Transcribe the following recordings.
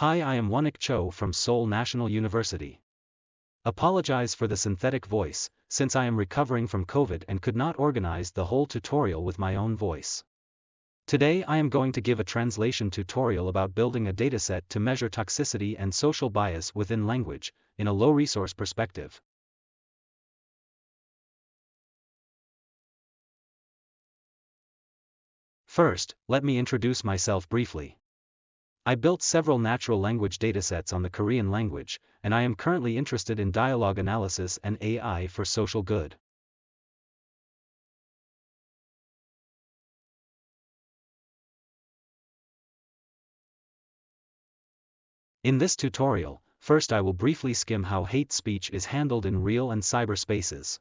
Hi, I am Wonnik Cho from Seoul National University. Apologize for the synthetic voice, since I am recovering from COVID and could not organize the whole tutorial with my own voice. Today I am going to give a translation tutorial about building a dataset to measure toxicity and social bias within language, in a low-resource perspective. First, let me introduce myself briefly. I built several natural language datasets on the Korean language, and I am currently interested in dialogue analysis and AI for social good. In this tutorial, first I will briefly skim how hate speech is handled in real and cyberspaces.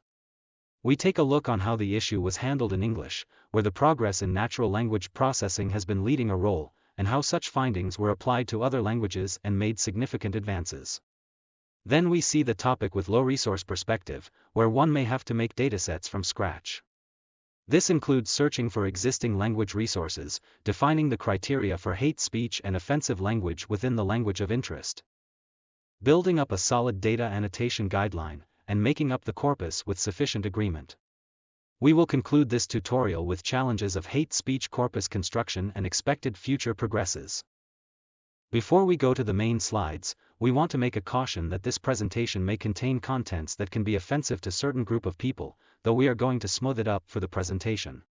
We take a look on how the issue was handled in English, where the progress in natural language processing has been leading a role, and how such findings were applied to other languages and made significant advances. Then we see the topic with low-resource perspective, where one may have to make datasets from scratch. This includes searching for existing language resources, defining the criteria for hate speech and offensive language within the language of interest, building up a solid data annotation guideline, and making up the corpus with sufficient agreement. We will conclude this tutorial with challenges of hate speech corpus construction and expected future progresses. Before we go to the main slides, we want to make a caution that this presentation may contain contents that can be offensive to certain group of people, though we are going to smooth it up for the presentation.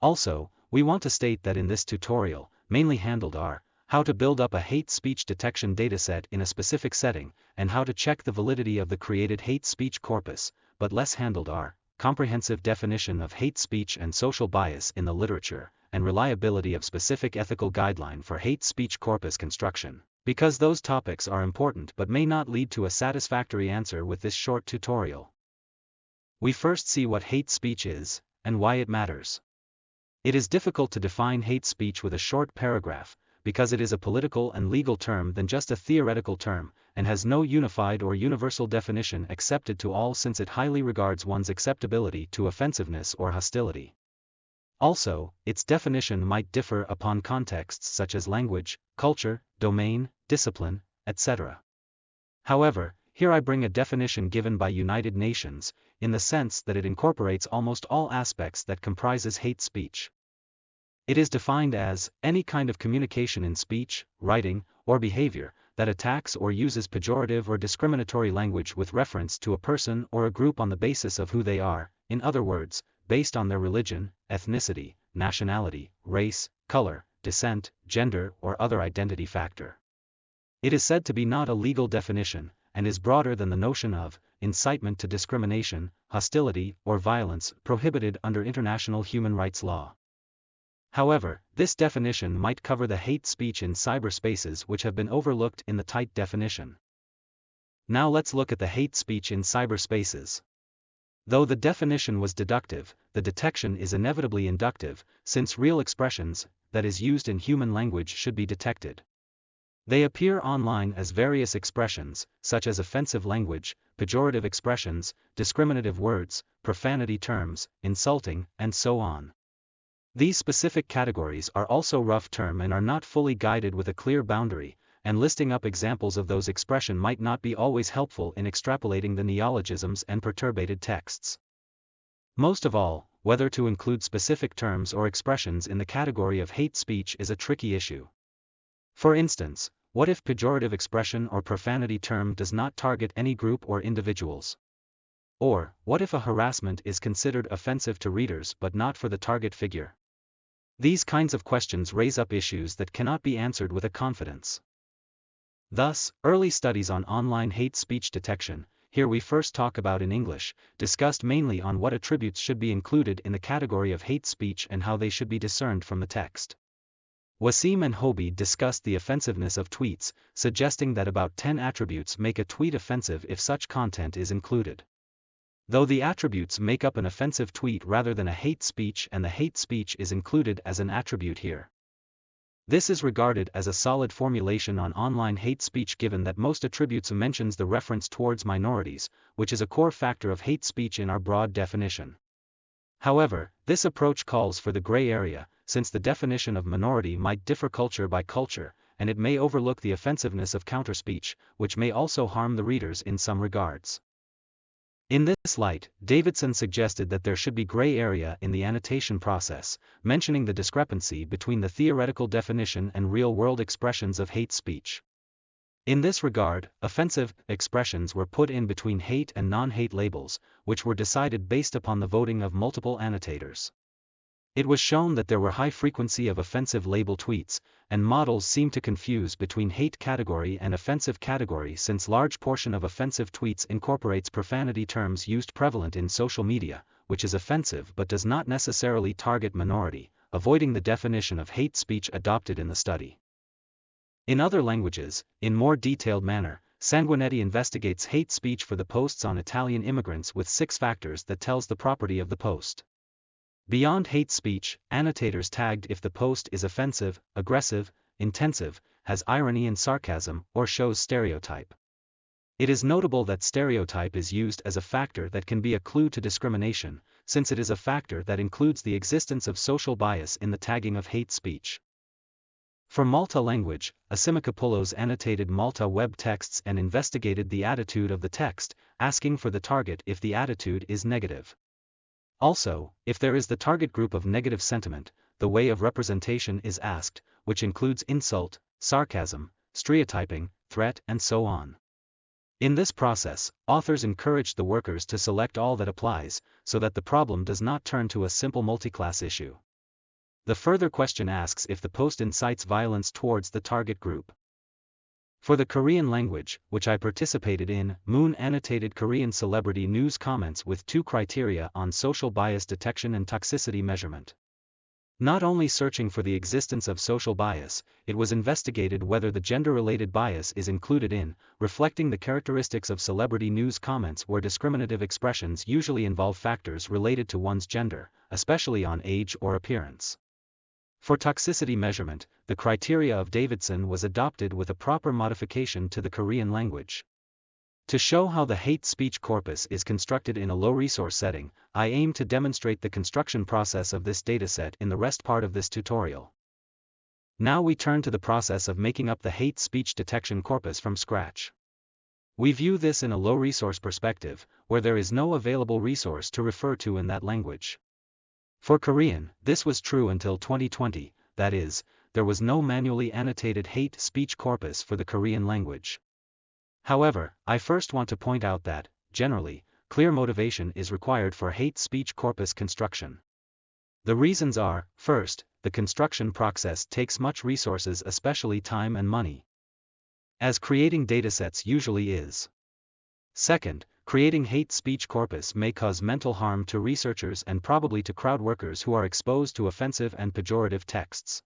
Also, we want to state that in this tutorial, mainly handled are how to build up a hate speech detection dataset in a specific setting, and how to check the validity of the created hate speech corpus, but less handled are comprehensive definition of hate speech and social bias in the literature, and reliability of specific ethical guideline for hate speech corpus construction, because those topics are important but may not lead to a satisfactory answer with this short tutorial. We first see what hate speech is, and why it matters. It is difficult to define hate speech with a short paragraph, because it is a political and legal term than just a theoretical term, and has no unified or universal definition accepted to all since it highly regards one's acceptability to offensiveness or hostility. Also, its definition might differ upon contexts such as language, culture, domain, discipline, etc. However, here I bring a definition given by United Nations, in the sense that it incorporates almost all aspects that comprises hate speech. It is defined as any kind of communication in speech, writing, or behavior that attacks or uses pejorative or discriminatory language with reference to a person or a group on the basis of who they are, in other words, based on their religion, ethnicity, nationality, race, color, descent, gender, or other identity factor. It is said to be not a legal definition, and is broader than the notion of incitement to discrimination, hostility, or violence prohibited under international human rights law. However, this definition might cover the hate speech in cyberspaces which have been overlooked in the tight definition. Now let's look at the hate speech in cyberspaces. Though the definition was deductive, the detection is inevitably inductive, since real expressions, that is used in human language should be detected. They appear online as various expressions, such as offensive language, pejorative expressions, discriminative words, profanity terms, insulting, and so on. These specific categories are also rough term and are not fully guided with a clear boundary, and listing up examples of those expressions might not be always helpful in extrapolating the neologisms and perturbated texts. Most of all, whether to include specific terms or expressions in the category of hate speech is a tricky issue. For instance, what if pejorative expression or profanity term does not target any group or individuals? Or, what if a harassment is considered offensive to readers but not for the target figure? These kinds of questions raise up issues that cannot be answered with a confidence. Thus, early studies on online hate speech detection, here we first talk about in English, discussed mainly on what attributes should be included in the category of hate speech and how they should be discerned from the text. Wasim and Hobie discussed the offensiveness of tweets, suggesting that about 10 attributes make a tweet offensive if such content is included. Though the attributes make up an offensive tweet rather than a hate speech, and the hate speech is included as an attribute here. This is regarded as a solid formulation on online hate speech given that most attributes mentions the reference towards minorities, which is a core factor of hate speech in our broad definition. However, this approach calls for the gray area, since the definition of minority might differ culture by culture, and it may overlook the offensiveness of counterspeech, which may also harm the readers in some regards. In this light, Davidson suggested that there should be gray area in the annotation process, mentioning the discrepancy between the theoretical definition and real-world expressions of hate speech. In this regard, offensive expressions were put in between hate and non-hate labels, which were decided based upon the voting of multiple annotators. It was shown that there were high frequency of offensive label tweets, and models seem to confuse between hate category and offensive category since large portion of offensive tweets incorporates profanity terms used prevalent in social media, which is offensive but does not necessarily target minority, avoiding the definition of hate speech adopted in the study. In other languages, in more detailed manner, Sanguinetti investigates hate speech for the posts on Italian immigrants with 6 factors that tells the property of the post. Beyond hate speech, annotators tagged if the post is offensive, aggressive, intensive, has irony and sarcasm, or shows stereotype. It is notable that stereotype is used as a factor that can be a clue to discrimination, since it is a factor that includes the existence of social bias in the tagging of hate speech. For Malta language, Asimikopoulos annotated Malta web texts and investigated the attitude of the text, asking for the target if the attitude is negative. Also, if there is the target group of negative sentiment, the way of representation is asked, which includes insult, sarcasm, stereotyping, threat, and so on. In this process, authors encouraged the workers to select all that applies, so that the problem does not turn to a simple multiclass issue. The further question asks if the post incites violence towards the target group. For the Korean language, which I participated in, Moon annotated Korean celebrity news comments with 2 criteria on social bias detection and toxicity measurement. Not only searching for the existence of social bias, it was investigated whether the gender-related bias is included in, reflecting the characteristics of celebrity news comments where discriminative expressions usually involve factors related to one's gender, especially on age or appearance. For toxicity measurement, the criteria of Davidson was adopted with a proper modification to the Korean language. To show how the hate speech corpus is constructed in a low-resource setting, I aim to demonstrate the construction process of this dataset in the rest part of this tutorial. Now we turn to the process of making up the hate speech detection corpus from scratch. We view this in a low-resource perspective, where there is no available resource to refer to in that language. For Korean, this was true until 2020, that is, there was no manually annotated hate speech corpus for the Korean language. However, I first want to point out that, generally, clear motivation is required for hate speech corpus construction. The reasons are, first, the construction process takes much resources, especially time and money, as creating datasets usually is. Second, creating hate speech corpus may cause mental harm to researchers and probably to crowd workers who are exposed to offensive and pejorative texts.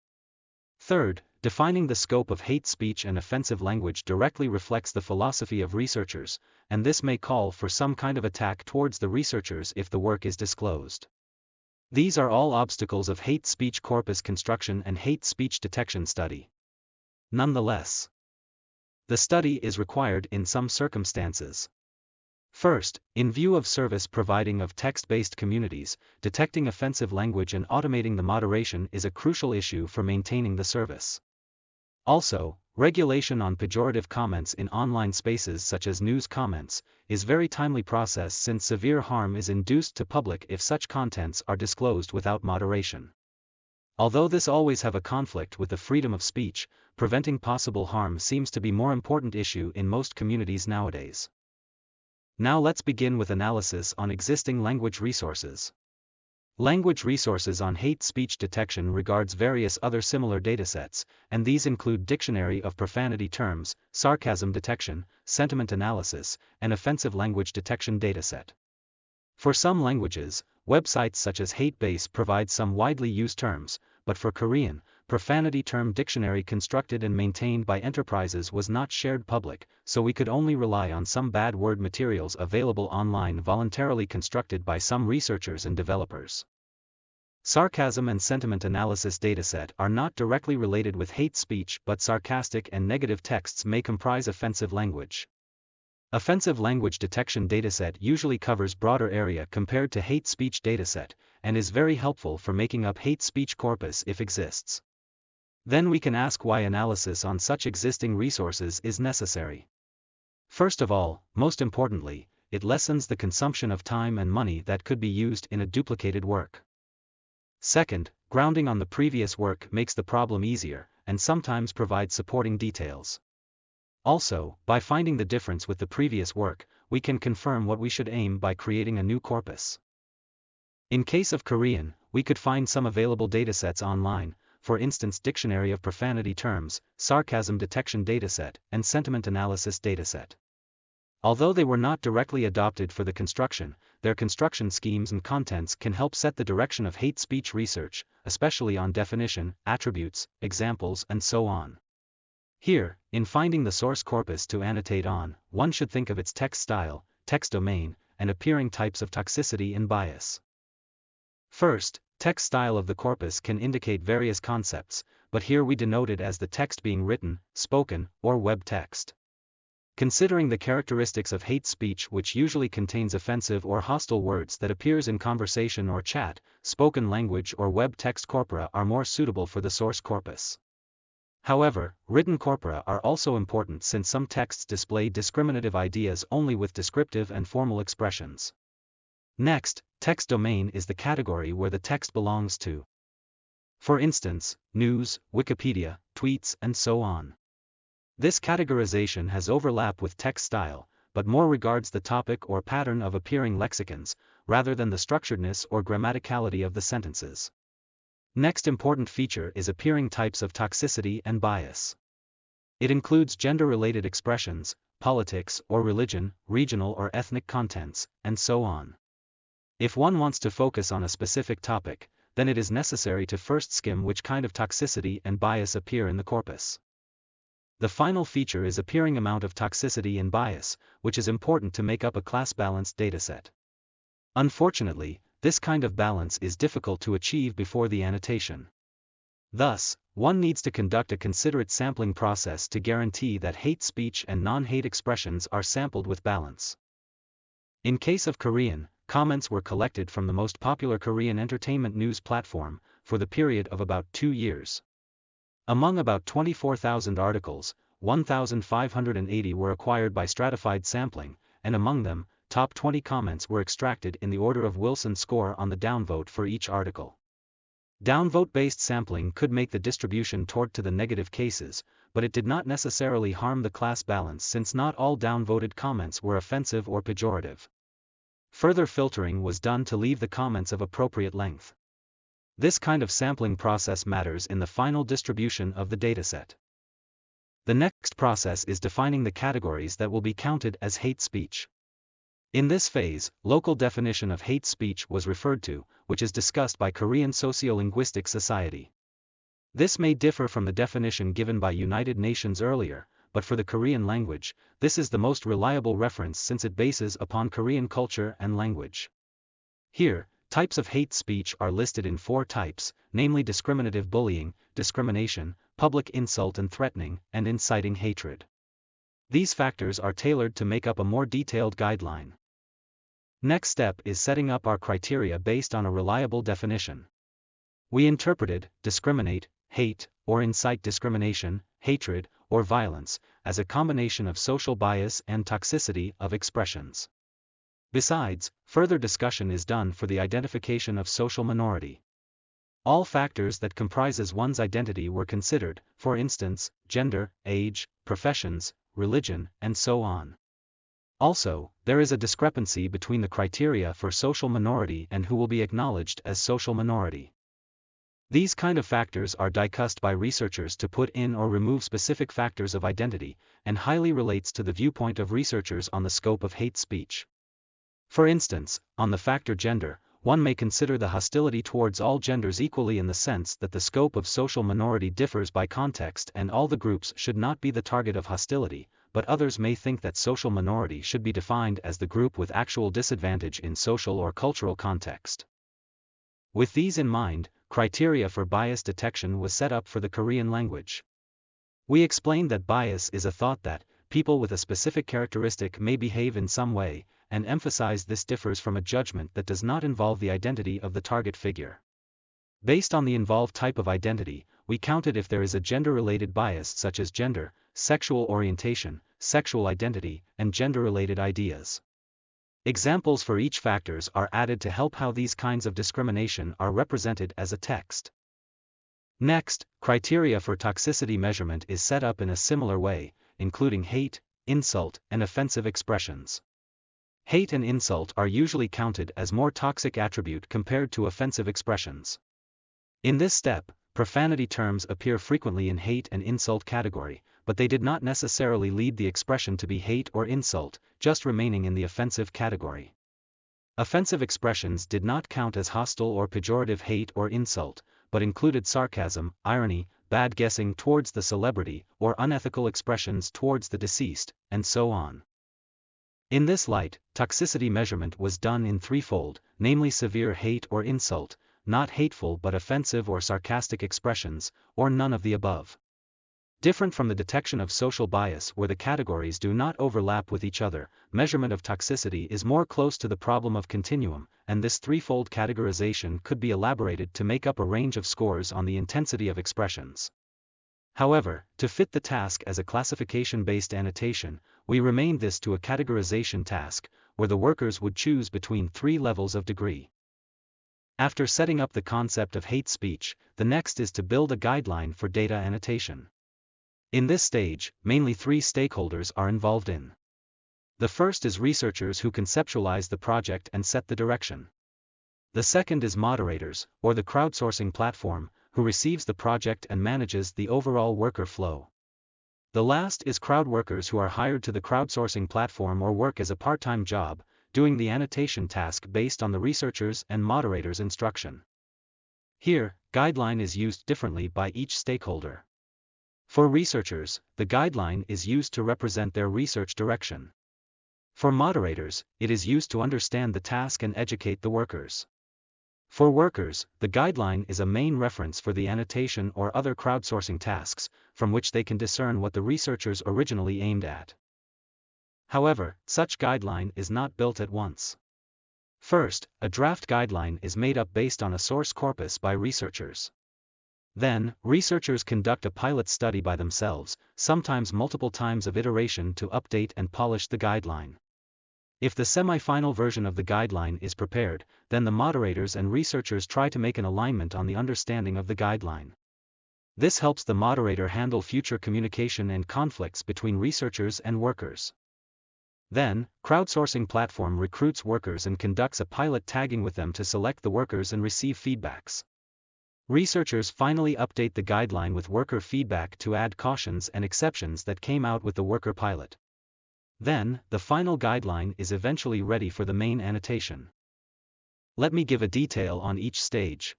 Third, defining the scope of hate speech and offensive language directly reflects the philosophy of researchers, and this may call for some kind of attack towards the researchers if the work is disclosed. These are all obstacles of hate speech corpus construction and hate speech detection study. Nonetheless, the study is required in some circumstances. First, in view of service providing of text-based communities, detecting offensive language and automating the moderation is a crucial issue for maintaining the service. Also, regulation on pejorative comments in online spaces such as news comments is very timely process since severe harm is induced to public if such contents are disclosed without moderation. Although this always have a conflict with the freedom of speech, preventing possible harm seems to be more important issue in most communities nowadays. Now let's begin with analysis on existing language resources. Language resources on hate speech detection regards various other similar datasets, and these include Dictionary of Profanity Terms, Sarcasm Detection, Sentiment Analysis, and Offensive Language Detection dataset. For some languages, websites such as HateBase provide some widely used terms, but for Korean, profanity term dictionary constructed and maintained by enterprises was not shared public, so we could only rely on some bad word materials available online voluntarily constructed by some researchers and developers. Sarcasm and sentiment analysis dataset are not directly related with hate speech, but sarcastic and negative texts may comprise offensive language. Offensive language detection dataset usually covers broader area compared to hate speech dataset, and is very helpful for making up hate speech corpus if exists. Then we can ask why analysis on such existing resources is necessary. First of all, most importantly, it lessens the consumption of time and money that could be used in a duplicated work. Second, grounding on the previous work makes the problem easier, and sometimes provides supporting details. Also, by finding the difference with the previous work, we can confirm what we should aim by creating a new corpus. In case of Korean, we could find some available datasets online, for instance Dictionary of Profanity Terms, Sarcasm Detection Dataset, and Sentiment Analysis Dataset. Although they were not directly adopted for the construction, their construction schemes and contents can help set the direction of hate speech research, especially on definition, attributes, examples and so on. Here, in finding the source corpus to annotate on, one should think of its text style, text domain, and appearing types of toxicity and bias. First, text style of the corpus can indicate various concepts, but here we denote it as the text being written, spoken, or web text. Considering the characteristics of hate speech which usually contains offensive or hostile words that appears in conversation or chat, spoken language or web text corpora are more suitable for the source corpus. However, written corpora are also important since some texts display discriminative ideas only with descriptive and formal expressions. Next, text domain is the category where the text belongs to. For instance, news, Wikipedia, tweets, and so on. This categorization has overlap with text style, but more regards the topic or pattern of appearing lexicons, rather than the structuredness or grammaticality of the sentences. Next important feature is appearing types of toxicity and bias. It includes gender-related expressions, politics or religion, regional or ethnic contents, and so on. If one wants to focus on a specific topic, then it is necessary to first skim which kind of toxicity and bias appear in the corpus. The final feature is appearing amount of toxicity and bias, which is important to make up a class-balanced dataset. Unfortunately, this kind of balance is difficult to achieve before the annotation. Thus, one needs to conduct a considerate sampling process to guarantee that hate speech and non-hate expressions are sampled with balance. In case of Korean, comments were collected from the most popular Korean entertainment news platform, for the period of about 2 years. Among about 24,000 articles, 1,580 were acquired by stratified sampling, and among them, top 20 comments were extracted in the order of Wilson's score on the downvote for each article. Downvote-based sampling could make the distribution toward to the negative cases, but it did not necessarily harm the class balance since not all downvoted comments were offensive or pejorative. Further filtering was done to leave the comments of appropriate length. This kind of sampling process matters in the final distribution of the dataset. The next process is defining the categories that will be counted as hate speech. In this phase, local definition of hate speech was referred to, which is discussed by Korean Sociolinguistic Society. This may differ from the definition given by United Nations earlier, but for the Korean language, this is the most reliable reference since it bases upon Korean culture and language. Here, types of hate speech are listed in 4 types, namely discriminative bullying, discrimination, public insult and threatening, and inciting hatred. These factors are tailored to make up a more detailed guideline. Next step is setting up our criteria based on a reliable definition. We interpreted discriminate, hate, or incite discrimination, hatred, or violence, as a combination of social bias and toxicity of expressions. Besides, further discussion is done for the identification of social minority. All factors that comprises one's identity were considered, for instance, gender, age, professions, religion, and so on. Also, there is a discrepancy between the criteria for social minority and who will be acknowledged as social minority. These kind of factors are discussed by researchers to put in or remove specific factors of identity, and highly relates to the viewpoint of researchers on the scope of hate speech. For instance, on the factor gender, one may consider the hostility towards all genders equally in the sense that the scope of social minority differs by context and all the groups should not be the target of hostility, but others may think that social minority should be defined as the group with actual disadvantage in social or cultural context. With these in mind, criteria for bias detection was set up for the Korean language. We explained that bias is a thought that people with a specific characteristic may behave in some way, and emphasized this differs from a judgment that does not involve the identity of the target figure. Based on the involved type of identity, we counted if there is a gender-related bias such as gender, sexual orientation, sexual identity, and gender-related ideas. Examples for each factors are added to help how these kinds of discrimination are represented as a text. Next, criteria for toxicity measurement is set up in a similar way, including hate, insult, and offensive expressions. Hate and insult are usually counted as more toxic attribute compared to offensive expressions. In this step, profanity terms appear frequently in hate and insult category, but they did not necessarily lead the expression to be hate or insult, just remaining in the offensive category. Offensive expressions did not count as hostile or pejorative hate or insult, but included sarcasm, irony, bad guessing towards the celebrity, or unethical expressions towards the deceased, and so on. In this light, toxicity measurement was done in threefold, namely severe hate or insult, not hateful but offensive or sarcastic expressions, or none of the above. Different from the detection of social bias where the categories do not overlap with each other, measurement of toxicity is more close to the problem of continuum, and this threefold categorization could be elaborated to make up a range of scores on the intensity of expressions. However, to fit the task as a classification-based annotation, we remained this to a categorization task, where the workers would choose between 3 levels of degree. After setting up the concept of hate speech, the next is to build a guideline for data annotation. In this stage, mainly 3 stakeholders are involved in. The first is researchers who conceptualize the project and set the direction. The second is moderators, or the crowdsourcing platform, who receives the project and manages the overall worker flow. The last is crowd workers who are hired to the crowdsourcing platform or work as a part-time job, doing the annotation task based on the researchers' and moderators' instruction. Here, guideline is used differently by each stakeholder. For researchers, the guideline is used to represent their research direction. For moderators, it is used to understand the task and educate the workers. For workers, the guideline is a main reference for the annotation or other crowdsourcing tasks, from which they can discern what the researchers originally aimed at. However, such guideline is not built at once. First, a draft guideline is made up based on a source corpus by researchers. Then, researchers conduct a pilot study by themselves, sometimes multiple times of iteration to update and polish the guideline. If the semi-final version of the guideline is prepared, then the moderators and researchers try to make an alignment on the understanding of the guideline. This helps the moderator handle future communication and conflicts between researchers and workers. Then, crowdsourcing platform recruits workers and conducts a pilot tagging with them to select the workers and receive feedbacks. Researchers finally update the guideline with worker feedback to add cautions and exceptions that came out with the worker pilot. Then, the final guideline is eventually ready for the main annotation. Let me give a detail on each stage.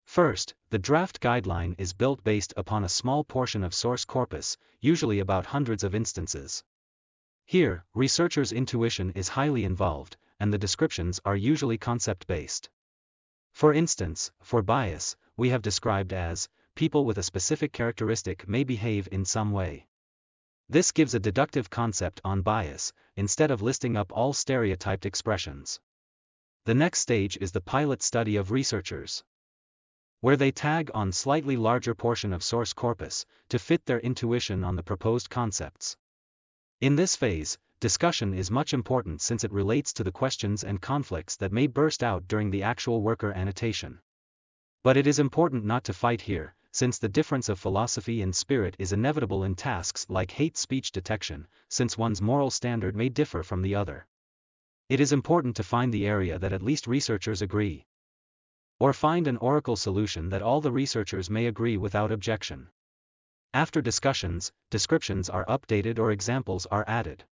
First, the draft guideline is built based upon a small portion of source corpus, usually about hundreds of instances. Here, researchers' intuition is highly involved, and the descriptions are usually concept-based. For instance, for bias, we have described as, people with a specific characteristic may behave in some way. This gives a deductive concept on bias, instead of listing up all stereotyped expressions. The next stage is the pilot study of researchers, where they tag on slightly larger portion of source corpus, to fit their intuition on the proposed concepts. In this phase, discussion is much important since it relates to the questions and conflicts that may burst out during the actual worker annotation. But it is important not to fight here, since the difference of philosophy and spirit is inevitable in tasks like hate speech detection, since one's moral standard may differ from the other. It is important to find the area that at least researchers agree. Or find an oracle solution that all the researchers may agree without objection. After discussions, descriptions are updated or examples are added.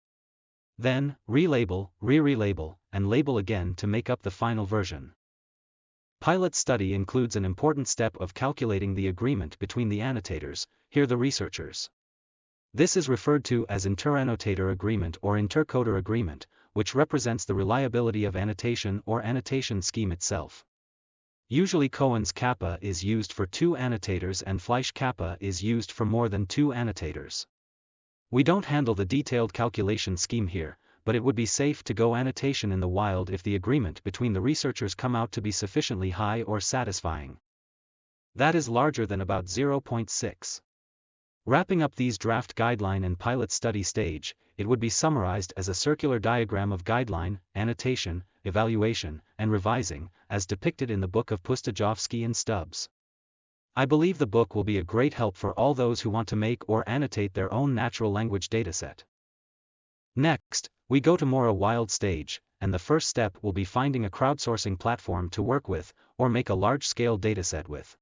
Then, relabel, re-relabel, and label again to make up the final version. Pilot study includes an important step of calculating the agreement between the annotators, here the researchers. This is referred to as interannotator agreement or intercoder agreement, which represents the reliability of annotation or annotation scheme itself. Usually Cohen's kappa is used for 2 annotators and Fleisch kappa is used for more than 2 annotators. We don't handle the detailed calculation scheme here, but it would be safe to go annotation in the wild if the agreement between the researchers come out to be sufficiently high or satisfying. That is larger than about 0.6. Wrapping up these draft guideline and pilot study stage, it would be summarized as a circular diagram of guideline, annotation, evaluation, and revising, as depicted in the book of Pustajovsky and Stubbs. I believe the book will be a great help for all those who want to make or annotate their own natural language dataset. Next, we go to more a wild stage, and the first step will be finding a crowdsourcing platform to work with, or make a large-scale dataset with.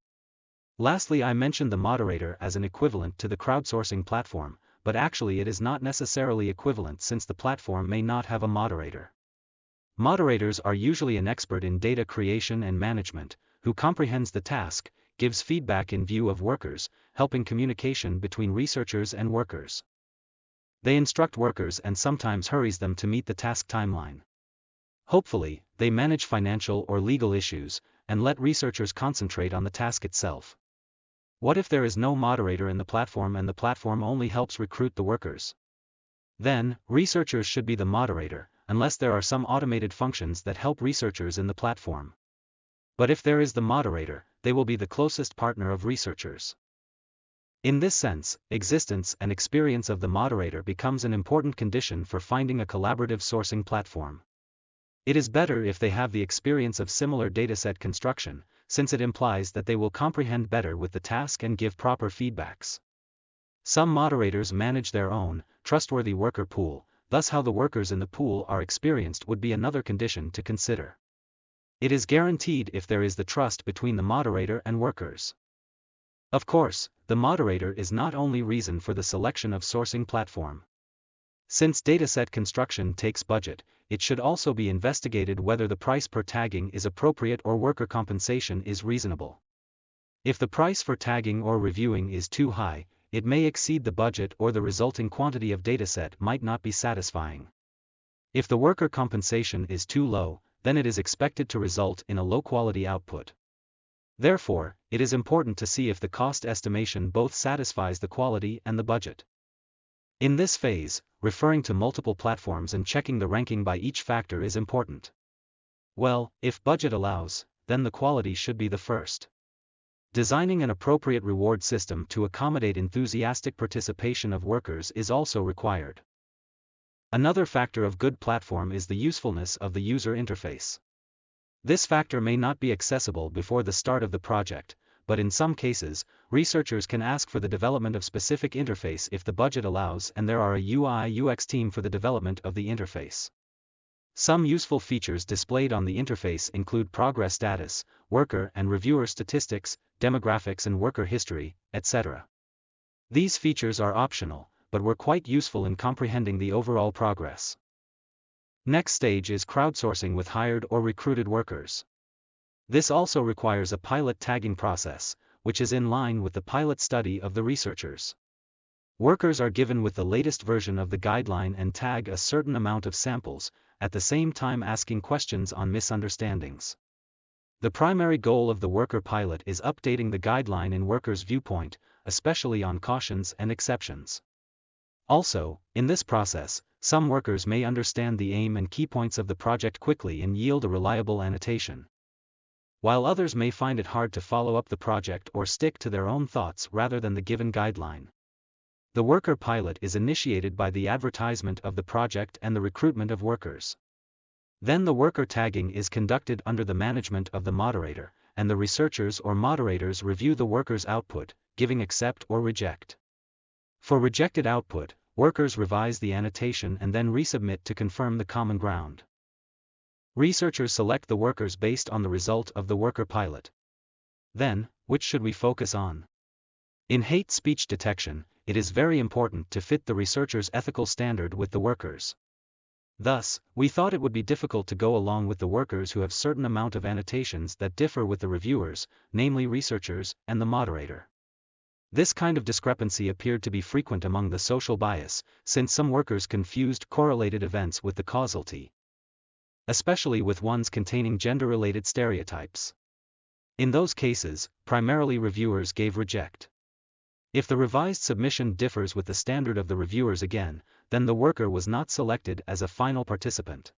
Lastly, I mentioned the moderator as an equivalent to the crowdsourcing platform, but actually it is not necessarily equivalent since the platform may not have a moderator. Moderators are usually an expert in data creation and management, who comprehends the task, gives feedback in view of workers, helping communication between researchers and workers. They instruct workers and sometimes hurries them to meet the task timeline. Hopefully, they manage financial or legal issues, and let researchers concentrate on the task itself. What if there is no moderator in the platform and the platform only helps recruit the workers? Then, researchers should be the moderator, unless there are some automated functions that help researchers in the platform. But if there is the moderator, they will be the closest partner of researchers. In this sense, existence and experience of the moderator becomes an important condition for finding a collaborative sourcing platform. It is better if they have the experience of similar dataset construction, since it implies that they will comprehend better with the task and give proper feedbacks. Some moderators manage their own, trustworthy worker pool, thus how the workers in the pool are experienced would be another condition to consider. It is guaranteed if there is the trust between the moderator and workers. Of course, the moderator is not only reason for the selection of sourcing platform. Since dataset construction takes budget, it should also be investigated whether the price per tagging is appropriate or worker compensation is reasonable. If the price for tagging or reviewing is too high, it may exceed the budget or the resulting quantity of dataset might not be satisfying. If the worker compensation is too low, then it is expected to result in a low-quality output. Therefore, it is important to see if the cost estimation both satisfies the quality and the budget. In this phase, referring to multiple platforms and checking the ranking by each factor is important. Well, if budget allows, then the quality should be the first. Designing an appropriate reward system to accommodate enthusiastic participation of workers is also required. Another factor of good platform is the usefulness of the user interface. This factor may not be accessible before the start of the project, but in some cases, researchers can ask for the development of specific interface if the budget allows and there are a UI/UX team for the development of the interface. Some useful features displayed on the interface include progress status, worker and reviewer statistics, demographics and worker history, etc. These features are optional, but were quite useful in comprehending the overall progress. Next stage is crowdsourcing with hired or recruited workers. This also requires a pilot tagging process, which is in line with the pilot study of the researchers. Workers are given with the latest version of the guideline and tag a certain amount of samples, at the same time asking questions on misunderstandings. The primary goal of the worker pilot is updating the guideline in workers' viewpoint, especially on cautions and exceptions. Also, in this process, some workers may understand the aim and key points of the project quickly and yield a reliable annotation, while others may find it hard to follow up the project or stick to their own thoughts rather than the given guideline. The worker pilot is initiated by the advertisement of the project and the recruitment of workers. Then the worker tagging is conducted under the management of the moderator, and the researchers or moderators review the worker's output, giving accept or reject. For rejected output, workers revise the annotation and then resubmit to confirm the common ground. Researchers select the workers based on the result of the worker pilot. Then, which should we focus on? In hate speech detection, it is very important to fit the researcher's ethical standard with the workers. Thus, we thought it would be difficult to go along with the workers who have certain amount of annotations that differ with the reviewers, namely researchers, and the moderator. This kind of discrepancy appeared to be frequent among the social bias, since some workers confused correlated events with the causality, especially with ones containing gender-related stereotypes. In those cases, primarily reviewers gave reject. If the revised submission differs with the standard of the reviewers again, then the worker was not selected as a final participant.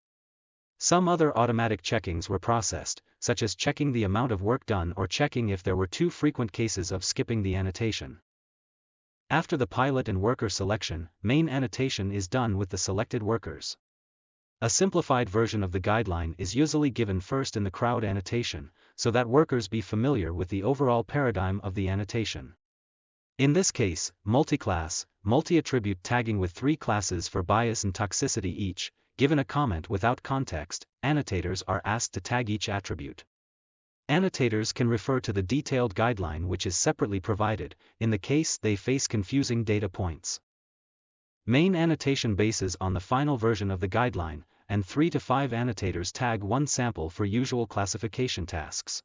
Some other automatic checkings were processed, such as checking the amount of work done or checking if there were too frequent cases of skipping the annotation. After the pilot and worker selection, main annotation is done with the selected workers. A simplified version of the guideline is usually given first in the crowd annotation, so that workers be familiar with the overall paradigm of the annotation. In this case, multi-class, multi-attribute tagging with 3 classes for bias and toxicity each. Given a comment without context, annotators are asked to tag each attribute. Annotators can refer to the detailed guideline which is separately provided, in the case they face confusing data points. Main annotation bases on the final version of the guideline, and 3 to 5 annotators tag one sample for usual classification tasks.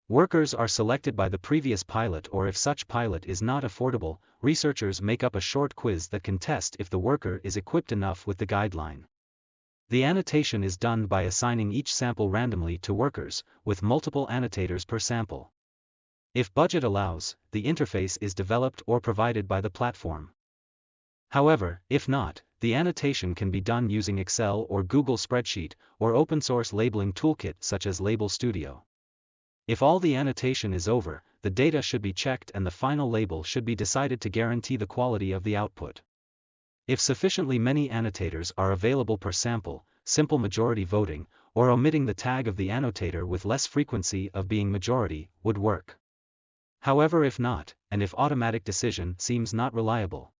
Workers are selected by the previous pilot, or if such pilot is not affordable, researchers make up a short quiz that can test if the worker is equipped enough with the guideline. The annotation is done by assigning each sample randomly to workers, with multiple annotators per sample. If budget allows, the interface is developed or provided by the platform. However, if not, the annotation can be done using Excel or Google Spreadsheet, or open-source labeling toolkit such as Label Studio. If all the annotation is over, the data should be checked and the final label should be decided to guarantee the quality of the output. If sufficiently many annotators are available per sample, simple majority voting, or omitting the tag of the annotator with less frequency of being majority, would work. However, if not, and if automatic decision seems not reliable,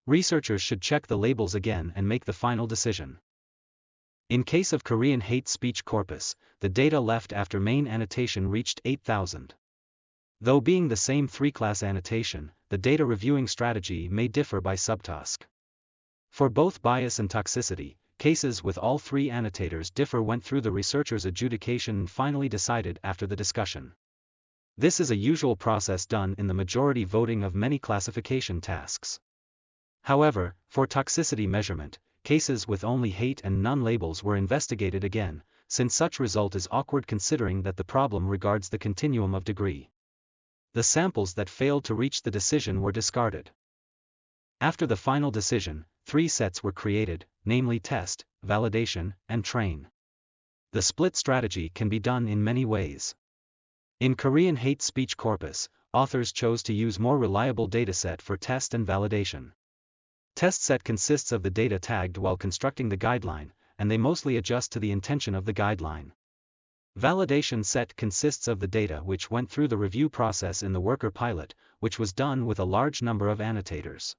researchers should check the labels again and make the final decision. In case of Korean hate speech corpus, the data left after main annotation reached 8,000. Though being the same 3-class annotation, the data reviewing strategy may differ by subtask. For both bias and toxicity, cases with all 3 annotators went through the researcher's adjudication and finally decided after the discussion. This is a usual process done in the majority voting of many classification tasks. However, for toxicity measurement, cases with only hate and none labels were investigated again, since such result is awkward considering that the problem regards the continuum of degree. The samples that failed to reach the decision were discarded. After the final decision, 3 sets were created, namely test, validation, and train. The split strategy can be done in many ways. In Korean hate speech corpus, authors chose to use more reliable dataset for test and validation. Test set consists of the data tagged while constructing the guideline, and they mostly adjust to the intention of the guideline. Validation set consists of the data which went through the review process in the worker pilot, which was done with a large number of annotators.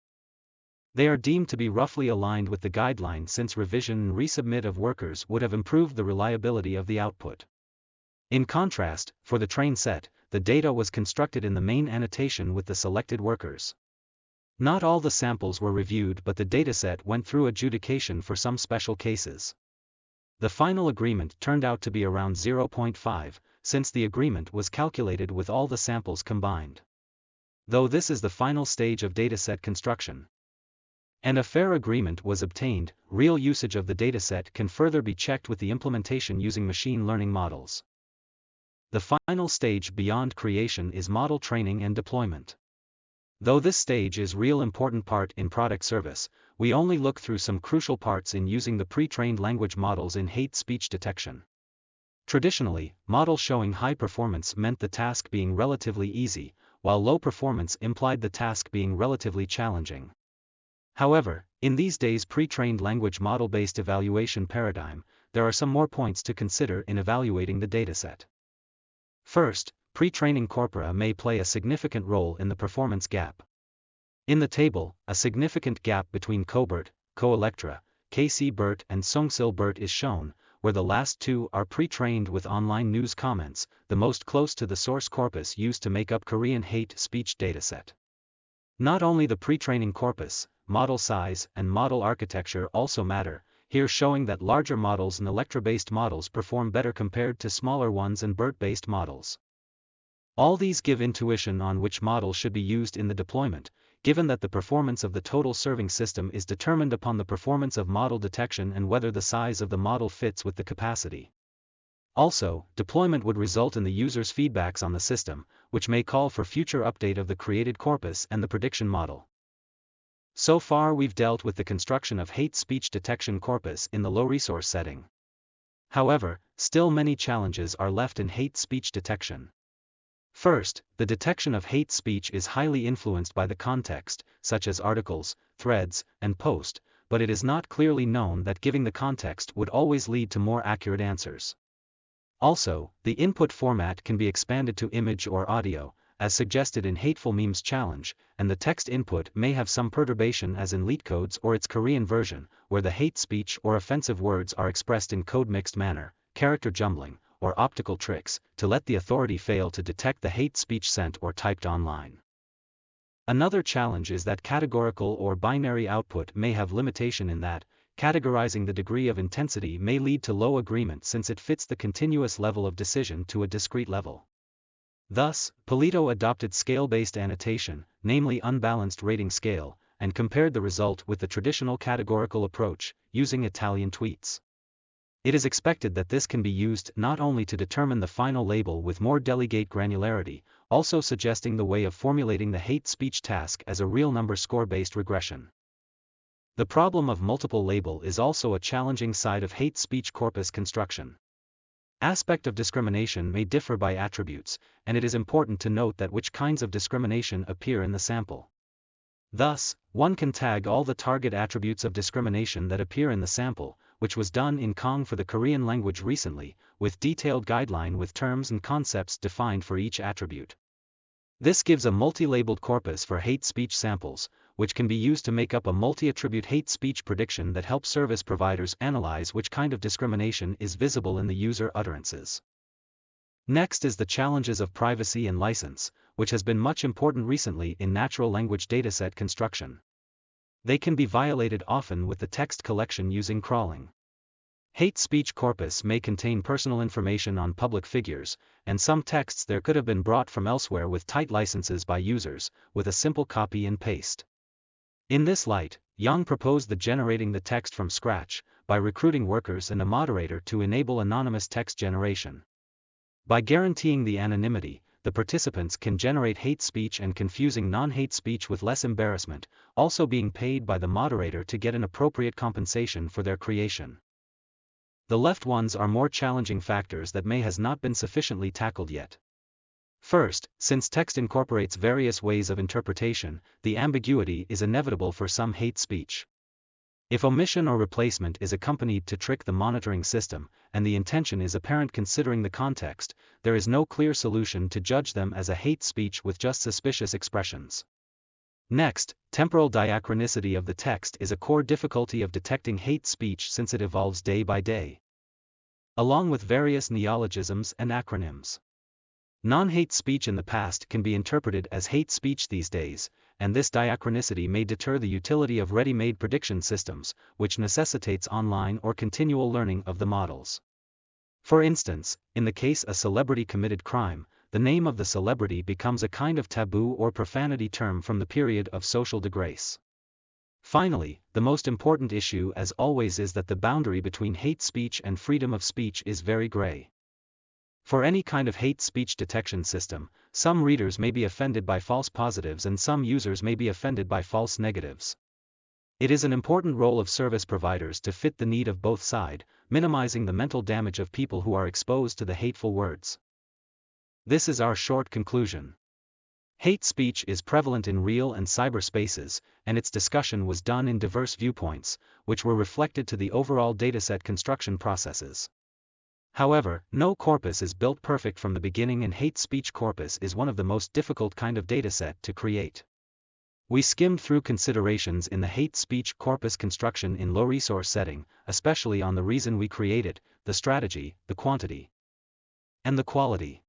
They are deemed to be roughly aligned with the guideline since revision and resubmit of workers would have improved the reliability of the output. In contrast, for the train set, the data was constructed in the main annotation with the selected workers. Not all the samples were reviewed, but the dataset went through adjudication for some special cases. The final agreement turned out to be around 0.5, since the agreement was calculated with all the samples combined. Though this is the final stage of dataset construction, and a fair agreement was obtained, real usage of the dataset can further be checked with the implementation using machine learning models. The final stage beyond creation is model training and deployment. Though this stage is real important part in product service, we only look through some crucial parts in using the pre-trained language models in hate speech detection. Traditionally, models showing high performance meant the task being relatively easy, while low performance implied the task being relatively challenging. However, in these days pre-trained language model-based evaluation paradigm, there are some more points to consider in evaluating the dataset. First, pre-training corpora may play a significant role in the performance gap. In the table, a significant gap between CoBERT, CoElectra, KC-BERT and Songsil-BERT is shown, where the last 2 are pre-trained with online news comments, the most close to the source corpus used to make up Korean hate speech dataset. Not only the pre-training corpus, model size and model architecture also matter, here showing that larger models and Electra-based models perform better compared to smaller ones and BERT-based models. All these give intuition on which model should be used in the deployment, given that the performance of the total serving system is determined upon the performance of model detection and whether the size of the model fits with the capacity. Also, deployment would result in the user's feedbacks on the system, which may call for future update of the created corpus and the prediction model. So far we've dealt with the construction of hate speech detection corpus in the low resource setting. However, still many challenges are left in hate speech detection. First, the detection of hate speech is highly influenced by the context, such as articles, threads, and posts, but it is not clearly known that giving the context would always lead to more accurate answers. Also, the input format can be expanded to image or audio, as suggested in Hateful Memes Challenge, and the text input may have some perturbation as in LeetCodes or its Korean version, where the hate speech or offensive words are expressed in code-mixed manner, character jumbling, or optical tricks, to let the authority fail to detect the hate speech sent or typed online. Another challenge is that categorical or binary output may have limitation in that, categorizing the degree of intensity may lead to low agreement since it fits the continuous level of decision to a discrete level. Thus, Polito adopted scale-based annotation, namely unbalanced rating scale, and compared the result with the traditional categorical approach, using Italian tweets. It is expected that this can be used not only to determine the final label with more delegate granularity, also suggesting the way of formulating the hate speech task as a real number score-based regression. The problem of multiple label is also a challenging side of hate speech corpus construction. Aspect of discrimination may differ by attributes, and it is important to note that which kinds of discrimination appear in the sample. Thus, one can tag all the target attributes of discrimination that appear in the sample, which was done in Kong for the Korean language recently, with detailed guideline with terms and concepts defined for each attribute. This gives a multi-labeled corpus for hate speech samples, which can be used to make up a multi-attribute hate speech prediction that helps service providers analyze which kind of discrimination is visible in the user utterances. Next is the challenges of privacy and license, which has been much important recently in natural language dataset construction. They can be violated often with the text collection using crawling. Hate speech corpus may contain personal information on public figures, and some texts there could have been brought from elsewhere with tight licenses by users, with a simple copy and paste. In this light, Yang proposed generating the text from scratch, by recruiting workers and a moderator to enable anonymous text generation. By guaranteeing the anonymity, the participants can generate hate speech and confusing non-hate speech with less embarrassment, also being paid by the moderator to get an appropriate compensation for their creation. The left ones are more challenging factors that may has not been sufficiently tackled yet. First, since text incorporates various ways of interpretation, the ambiguity is inevitable for some hate speech. If omission or replacement is accompanied to trick the monitoring system, and the intention is apparent considering the context, there is no clear solution to judge them as a hate speech with just suspicious expressions. Next, temporal diachronicity of the text is a core difficulty of detecting hate speech since it evolves day by day. Along with various neologisms and acronyms. Non-hate speech in the past can be interpreted as hate speech these days, and this diachronicity may deter the utility of ready-made prediction systems, which necessitates online or continual learning of the models. For instance, in the case a celebrity committed crime, the name of the celebrity becomes a kind of taboo or profanity term from the period of social disgrace. Finally, the most important issue as always is that the boundary between hate speech and freedom of speech is very gray. For any kind of hate speech detection system, some readers may be offended by false positives and some users may be offended by false negatives. It is an important role of service providers to fit the need of both sides, minimizing the mental damage of people who are exposed to the hateful words. This is our short conclusion. Hate speech is prevalent in real and cyber spaces, and its discussion was done in diverse viewpoints, which were reflected to the overall dataset construction processes. However, no corpus is built perfect from the beginning, and hate speech corpus is one of the most difficult kind of dataset to create. We skimmed through considerations in the hate speech corpus construction in low resource setting, especially on the reason we created, the strategy, the quantity, and the quality.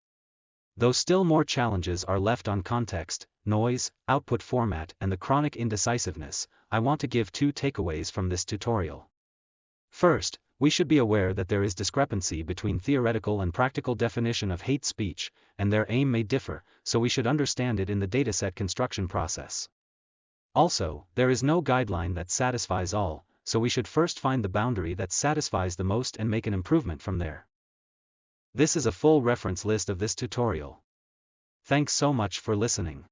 Though still more challenges are left on context, noise, output format and the chronic indecisiveness, I want to give 2 takeaways from this tutorial. First, we should be aware that there is discrepancy between theoretical and practical definition of hate speech, and their aim may differ, so we should understand it in the dataset construction process. Also, there is no guideline that satisfies all, so we should first find the boundary that satisfies the most and make an improvement from there. This is a full reference list of this tutorial. Thanks so much for listening.